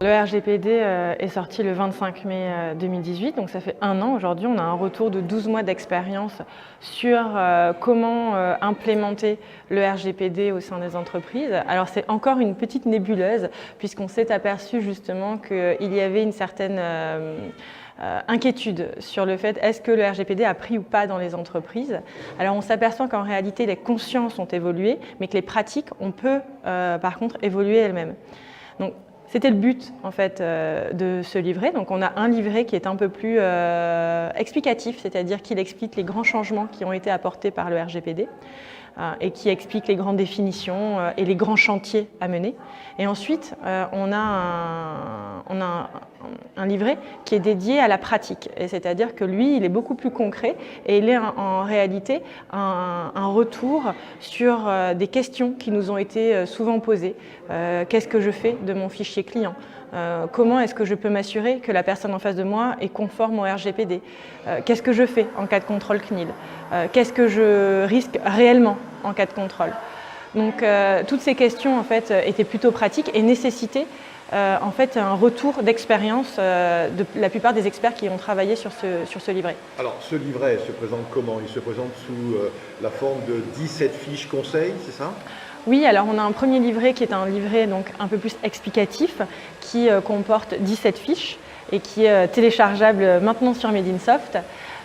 Le RGPD est sorti le 25 mai 2018, donc ça fait 1 an. Aujourd'hui, on a un retour de 12 mois d'expérience sur comment implémenter le RGPD au sein des entreprises. Alors c'est encore une petite nébuleuse, puisqu'on s'est aperçu justement qu'il y avait une certaine inquiétude sur le fait est-ce que le RGPD a pris ou pas dans les entreprises. Alors on s'aperçoit qu'en réalité les consciences ont évolué, mais que les pratiques, on peut par contre évoluer elles-mêmes. Donc, c'était le but en fait de ce livret. Donc on a un livret qui est un peu plus explicatif, c'est-à-dire qu'il explique les grands changements qui ont été apportés par le RGPD et qui explique les grandes définitions et les grands chantiers à mener. Et ensuite, on a un livret qui est dédié à la pratique, c'est-à-dire que lui, il est beaucoup plus concret et il est en réalité un retour sur des questions qui nous ont été souvent posées. Qu'est-ce que je fais de mon fichier client ? Comment est-ce que je peux m'assurer que la personne en face de moi est conforme au RGPD ? Qu'est-ce que je fais en cas de contrôle CNIL ? Qu'est-ce que je risque réellement en cas de contrôle ? Donc toutes ces questions en fait étaient plutôt pratiques et nécessitaient en fait un retour d'expérience de la plupart des experts qui ont travaillé sur ce livret. Alors ce livret se présente comment? Il se présente sous la forme de 17 fiches conseils, c'est ça? Oui, alors on a un premier livret qui est un livret donc un peu plus explicatif qui comporte 17 fiches et qui est téléchargeable maintenant sur Made in Soft.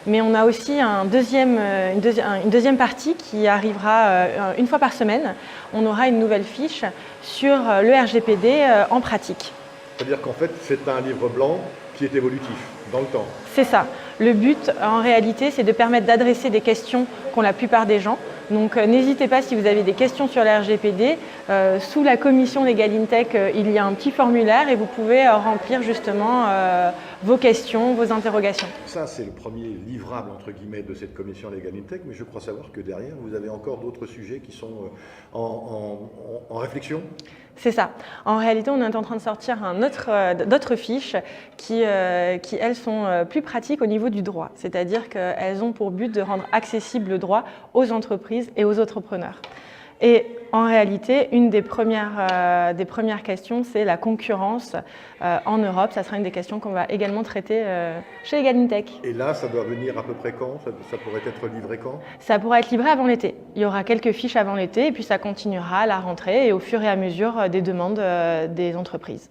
Mais on a aussi une deuxième partie qui arrivera une fois par semaine. On aura une nouvelle fiche sur le RGPD en pratique. C'est-à-dire qu'en fait, c'est un livre blanc qui est évolutif dans le temps. C'est ça. Le but, en réalité, c'est de permettre d'adresser des questions qu'ont la plupart des gens. Donc n'hésitez pas si vous avez des questions sur le RGPD. Sous la commission Legal in Tech, il y a un petit formulaire et vous pouvez remplir justement vos questions, vos interrogations. Ça, c'est le premier livrable entre guillemets de cette commission Legal in Tech, mais je crois savoir que derrière, vous avez encore d'autres sujets qui sont en réflexion. C'est ça. En réalité, on est en train de sortir d'autres fiches qui, elles, sont plus pratiques au niveau du droit. C'est-à-dire qu'elles ont pour but de rendre accessible le droit aux entreprises et aux entrepreneurs. Et en réalité, une des premières questions, c'est la concurrence en Europe. Ça sera une des questions qu'on va également traiter chez Legal in Tech. Et là, ça doit venir à peu près quand? Ça pourrait être livré quand? Ça pourrait être livré avant l'été. Il y aura quelques fiches avant l'été et puis ça continuera à la rentrée et au fur et à mesure des demandes des entreprises.